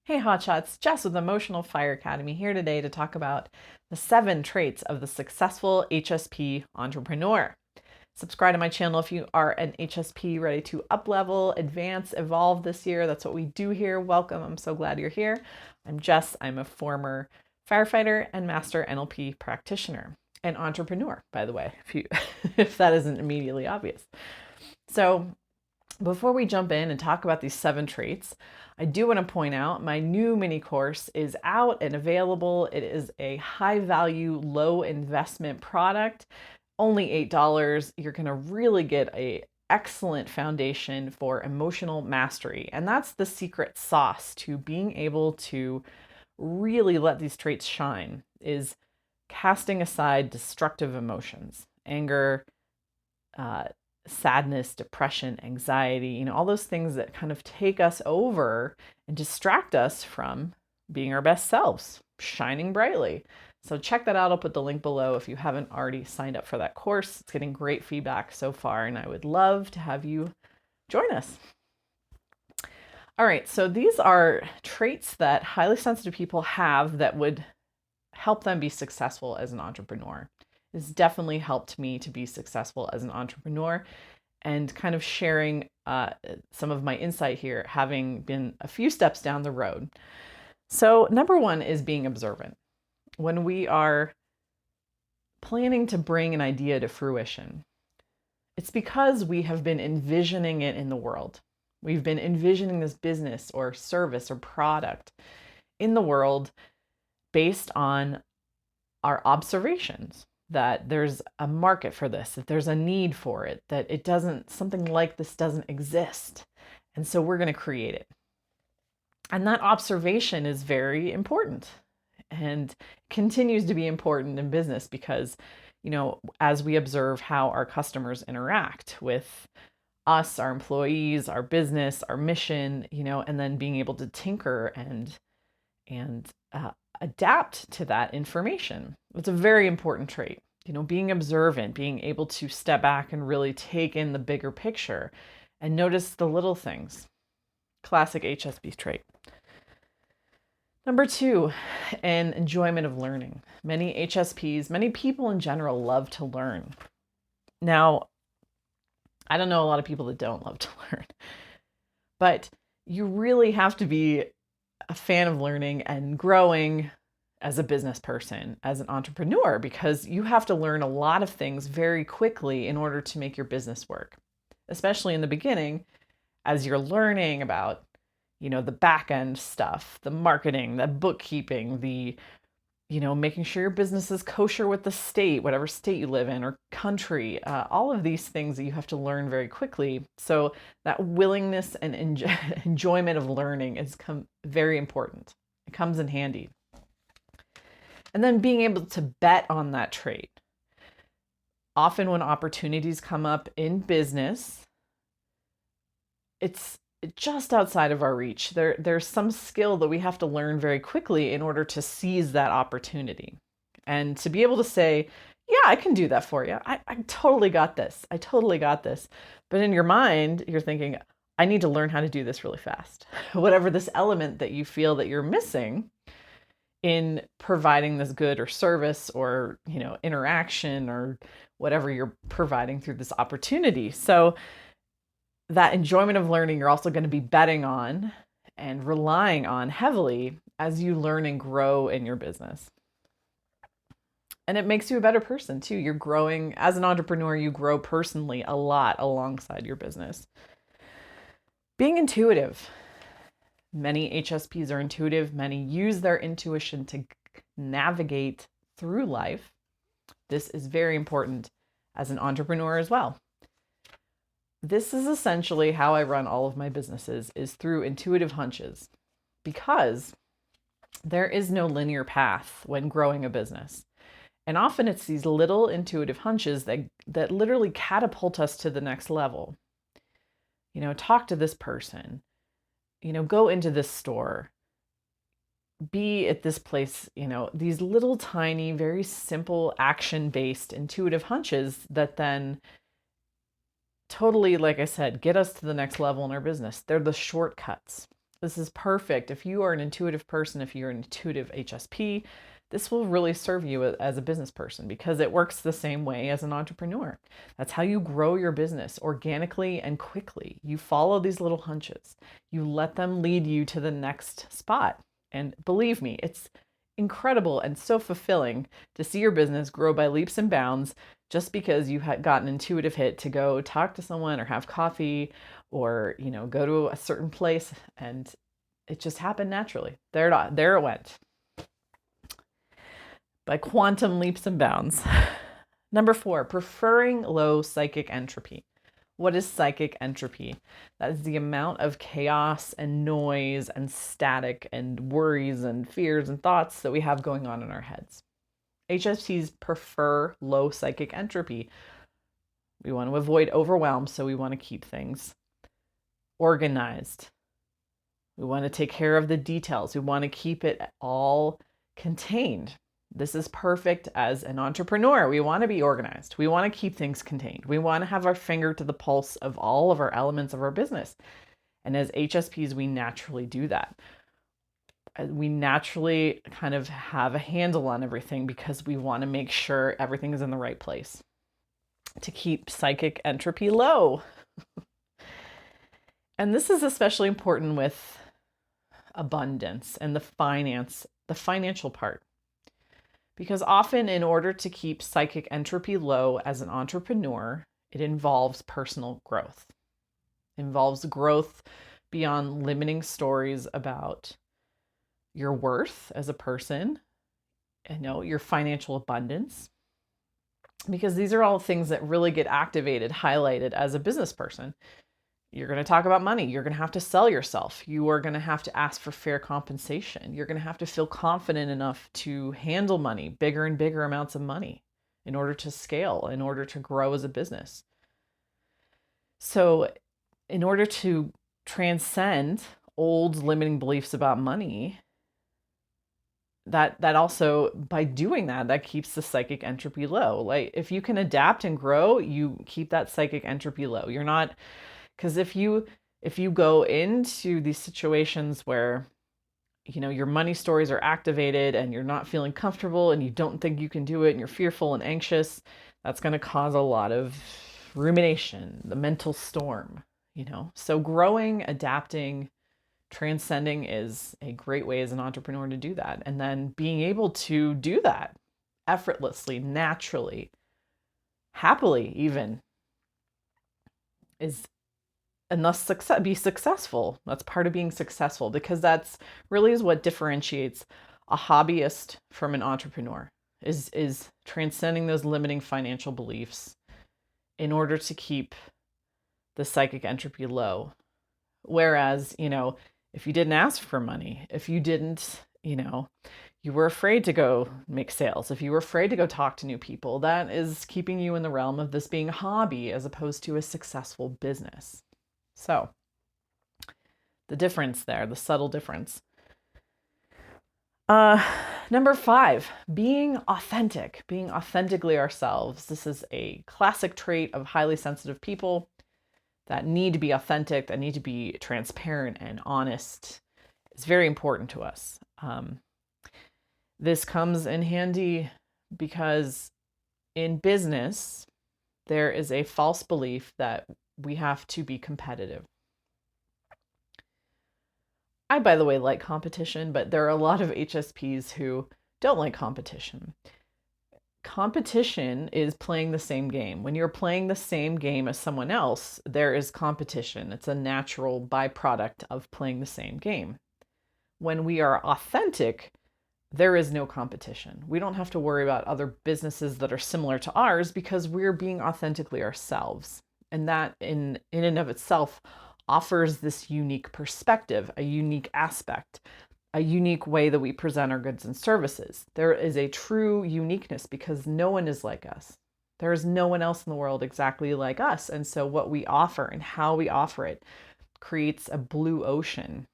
Hey hotshots, Jess with Emotional Fire Academy here today to talk about the 7 traits of the successful HSP entrepreneur. Subscribe to my channel if you are an HSP ready to up-level, advance, evolve this year. That's what we do here. Welcome. I'm so glad you're here. I'm Jess. I'm a former firefighter and master NLP practitioner and entrepreneur, by the way, if that isn't immediately obvious. So before we jump in and talk about these 7 traits, I do want to point out my new mini course is out and available. It is a high value, low investment product, only $8. You're going to really get a excellent foundation for emotional mastery. And that's the secret sauce to being able to really let these traits shine, is casting aside destructive emotions, anger, sadness, depression, anxiety, all those things that kind of take us over and distract us from being our best selves, shining brightly. So check that out. I'll put the link below if you haven't already signed up for that course. It's getting great feedback so far, and I would love to have you join us. All right, so these are traits that highly sensitive people have that would help them be successful as an entrepreneur. It's definitely helped me to be successful as an entrepreneur, and kind of sharing some of my insight here, having been a few steps down the road. So number 1 is being observant. When we are planning to bring an idea to fruition, it's because we have been envisioning it in the world. We've been envisioning this business or service or product in the world based on our observations, that there's a market for this, that there's a need for it, that something like this doesn't exist. And so we're going to create it. And that observation is very important and continues to be important in business because, as we observe how our customers interact with us, our employees, our business, our mission, and then being able to tinker and adapt to that information. It's a very important trait. Being observant, being able to step back and really take in the bigger picture and notice the little things. Classic HSP trait. Number 2, an enjoyment of learning. Many HSPs, many people in general love to learn. Now, I don't know a lot of people that don't love to learn, but you really have to be a fan of learning and growing as a business person, as an entrepreneur, because you have to learn a lot of things very quickly in order to make your business work, especially in the beginning, as you're learning about, the back end stuff, the marketing, the bookkeeping, the, making sure your business is kosher with the state, whatever state you live in or country, all of these things that you have to learn very quickly. So that willingness and enjoyment of learning is very important. It comes in handy. And then being able to bet on that trait. Often when opportunities come up in business, it's just outside of our reach. There's some skill that we have to learn very quickly in order to seize that opportunity. And to be able to say, yeah, I can do that for you. I totally got this. I totally got this. But in your mind, you're thinking, I need to learn how to do this really fast. Whatever this element that you feel that you're missing in providing this good or service or, interaction or whatever you're providing through this opportunity. So that enjoyment of learning, you're also going to be betting on and relying on heavily as you learn and grow in your business. And it makes you a better person too. You're growing as an entrepreneur, you grow personally a lot alongside your business. Being intuitive. Many HSPs are intuitive. Many use their intuition to navigate through life. This is very important as an entrepreneur as well. This is essentially how I run all of my businesses, is through intuitive hunches, because there is no linear path when growing a business. And often it's these little intuitive hunches that literally catapult us to the next level. Talk to this person. Go into this store, be at this place, these little tiny, very simple action-based intuitive hunches that then totally, like I said, get us to the next level in our business. They're the shortcuts. This is perfect. If you are an intuitive person, if you're an intuitive HSP, this will really serve you as a business person because it works the same way as an entrepreneur. That's how you grow your business organically and quickly. You follow these little hunches. You let them lead you to the next spot. And believe me, it's incredible and so fulfilling to see your business grow by leaps and bounds just because you had got an intuitive hit to go talk to someone or have coffee or, go to a certain place, and it just happened naturally. There it went. By quantum leaps and bounds. Number 4, preferring low psychic entropy. What is psychic entropy? That is the amount of chaos and noise and static and worries and fears and thoughts that we have going on in our heads. HSPs prefer low psychic entropy. We want to avoid overwhelm, so we want to keep things organized. We want to take care of the details. We want to keep it all contained. This is perfect as an entrepreneur. We want to be organized. We want to keep things contained. We want to have our finger to the pulse of all of our elements of our business. And as HSPs, we naturally do that. We naturally kind of have a handle on everything because we want to make sure everything is in the right place to keep psychic entropy low. And this is especially important with abundance and the financial part. Because often in order to keep psychic entropy low as an entrepreneur, it involves personal growth. It involves growth beyond limiting stories about your worth as a person, your financial abundance. Because these are all things that really get activated, highlighted as a business person. You're going to talk about money. You're going to have to sell yourself. You are going to have to ask for fair compensation. You're going to have to feel confident enough to handle money, bigger and bigger amounts of money in order to scale, in order to grow as a business. So in order to transcend old limiting beliefs about money, that also, by doing that keeps the psychic entropy low. Like if you can adapt and grow, you keep that psychic entropy low. You're not... Because if you go into these situations where, your money stories are activated and you're not feeling comfortable and you don't think you can do it and you're fearful and anxious, that's going to cause a lot of rumination, the mental storm, So growing, adapting, transcending is a great way as an entrepreneur to do that. And then being able to do that effortlessly, naturally, happily even, and thus be successful. That's part of being successful, because that's really is what differentiates a hobbyist from an entrepreneur is transcending those limiting financial beliefs in order to keep the psychic entropy low. Whereas, if you didn't ask for money, if you didn't, you were afraid to go make sales, if you were afraid to go talk to new people, that is keeping you in the realm of this being a hobby as opposed to a successful business. So the difference there, the subtle difference. Number 5, being authentic, being authentically ourselves. This is a classic trait of highly sensitive people that need to be authentic, that need to be transparent and honest. It's very important to us. This comes in handy because in business, there is a false belief that we have to be competitive. I, by the way, like competition, but there are a lot of HSPs who don't like competition. Competition is playing the same game. When you're playing the same game as someone else, there is competition. It's a natural byproduct of playing the same game. When we are authentic, there is no competition. We don't have to worry about other businesses that are similar to ours because we're being authentically ourselves. And that in and of itself offers this unique perspective, a unique aspect, a unique way that we present our goods and services. There is a true uniqueness because no one is like us. There is no one else in the world exactly like us. And so what we offer and how we offer it creates a blue ocean.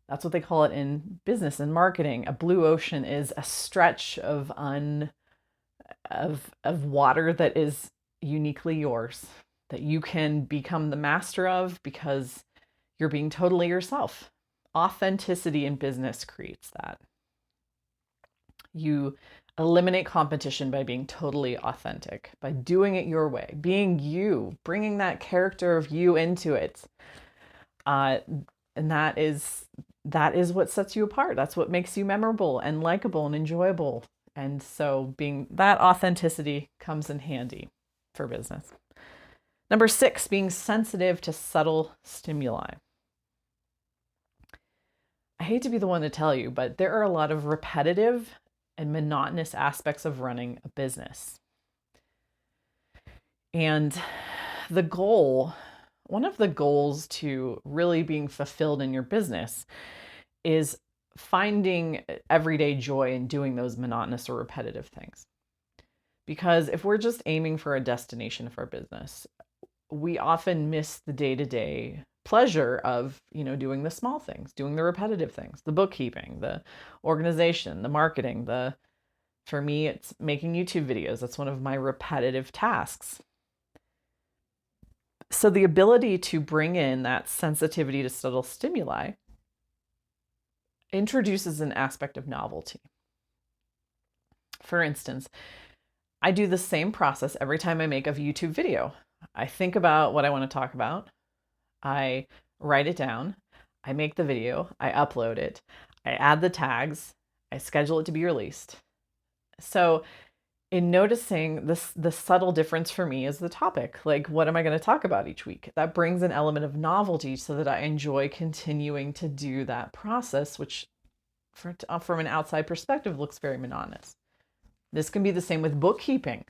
That's what they call it in business and marketing. A blue ocean is a stretch of water that is uniquely yours, that you can become the master of because You're being totally yourself. Authenticity in business creates that. You eliminate competition by being totally authentic, by doing it your way, being you, bringing that character of you into it. And that is what sets you apart. That's what makes you memorable and likable and enjoyable. And so being that authenticity comes in handy for business. Number 6, being sensitive to subtle stimuli. I hate to be the one to tell you, but there are a lot of repetitive and monotonous aspects of running a business. And the goal, one of the goals to really being fulfilled in your business is finding everyday joy in doing those monotonous or repetitive things. Because if we're just aiming for a destination for our business, we often miss the day-to-day pleasure of, doing the small things, doing the repetitive things, the bookkeeping, the organization, the marketing, for me, it's making YouTube videos. That's one of my repetitive tasks. So the ability to bring in that sensitivity to subtle stimuli introduces an aspect of novelty. For instance, I do the same process every time I make a YouTube video. I think about what I want to talk about. I write it down. I make the video. I upload it. I add the tags. I schedule it to be released. So in noticing this, the subtle difference for me is the topic. Like, what am I going to talk about each week? That brings an element of novelty so that I enjoy continuing to do that process, which from an outside perspective looks very monotonous. This can be the same with bookkeeping.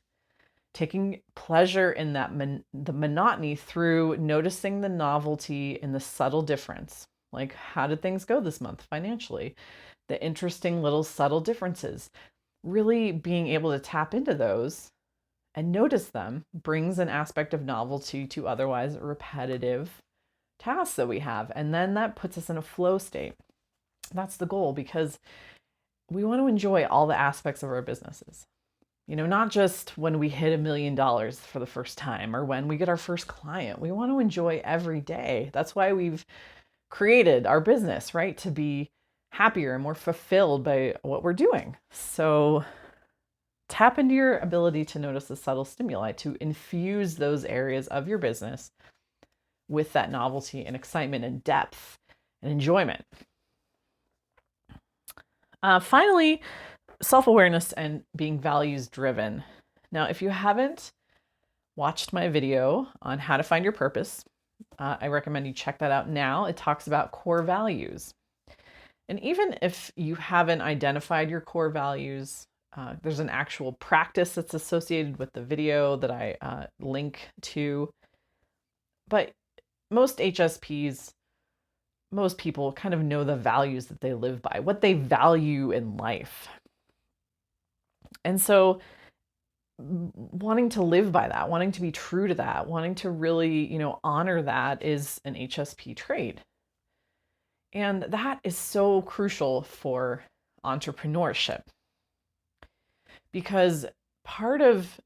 Taking pleasure in that the monotony through noticing the novelty in the subtle difference. Like, how did things go this month financially? The interesting little subtle differences. Really being able to tap into those and notice them brings an aspect of novelty to otherwise repetitive tasks that we have. And then that puts us in a flow state. That's the goal, because we want to enjoy all the aspects of our businesses. Not just when we hit $1 million for the first time or when we get our first client. We want to enjoy every day. That's why we've created our business, right? To be happier and more fulfilled by what we're doing. So tap into your ability to notice the subtle stimuli, to infuse those areas of your business with that novelty and excitement and depth and enjoyment. Finally, self-awareness and being values driven. Now, if you haven't watched my video on how to find your purpose, I recommend you check that out now. It talks about core values. And even if you haven't identified your core values, there's an actual practice that's associated with the video that I link to. But most HSPs, most people kind of know the values that they live by, what they value in life. And so wanting to live by that, wanting to be true to that, wanting to really, honor that is an HSP trait. And that is so crucial for entrepreneurship, because part of,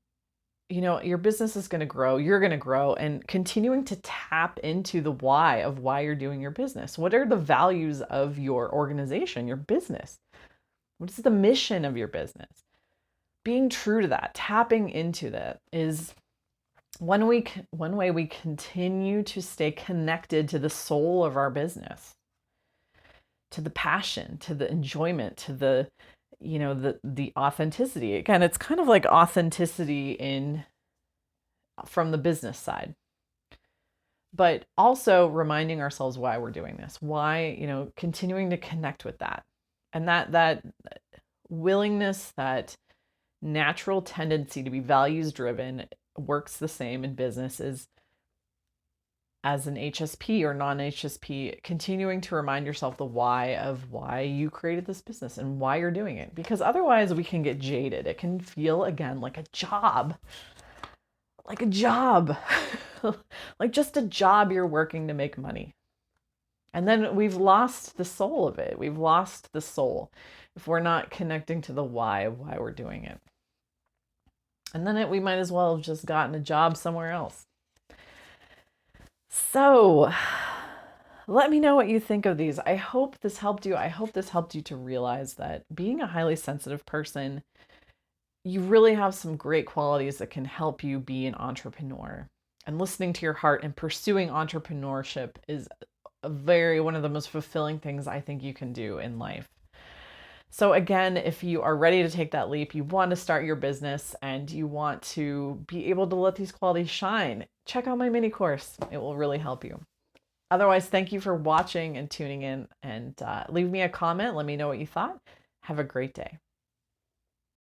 your business is going to grow, you're going to grow, and continuing to tap into the why of why you're doing your business. What are the values of your organization, your business? What is the mission of your business? Being true to that, tapping into that is one way we continue to stay connected to the soul of our business, to the passion, to the enjoyment, to the authenticity. Again, it's kind of like authenticity from the business side, but also reminding ourselves why we're doing this, why, continuing to connect with that. And that willingness, that natural tendency to be values driven works the same in business as an HSP or non-HSP, continuing to remind yourself the why of why you created this business and why you're doing it. Because otherwise we can get jaded. It can feel, again, like a job, like just a job you're working to make money. And then we've lost the soul of it. We've lost the soul if we're not connecting to the why of why we're doing it. And then we might as well have just gotten a job somewhere else. So Let me know what you think of these. I hope this helped you. I hope this helped you to realize that being a highly sensitive person, you really have some great qualities that can help you be an entrepreneur. And listening to your heart and pursuing entrepreneurship is one of the most fulfilling things I think you can do in life. So again, if you are ready to take that leap, you want to start your business and you want to be able to let these qualities shine, check out my mini course. It will really help you. Otherwise, thank you for watching and tuning in, and leave me a comment. Let me know what you thought. Have a great day.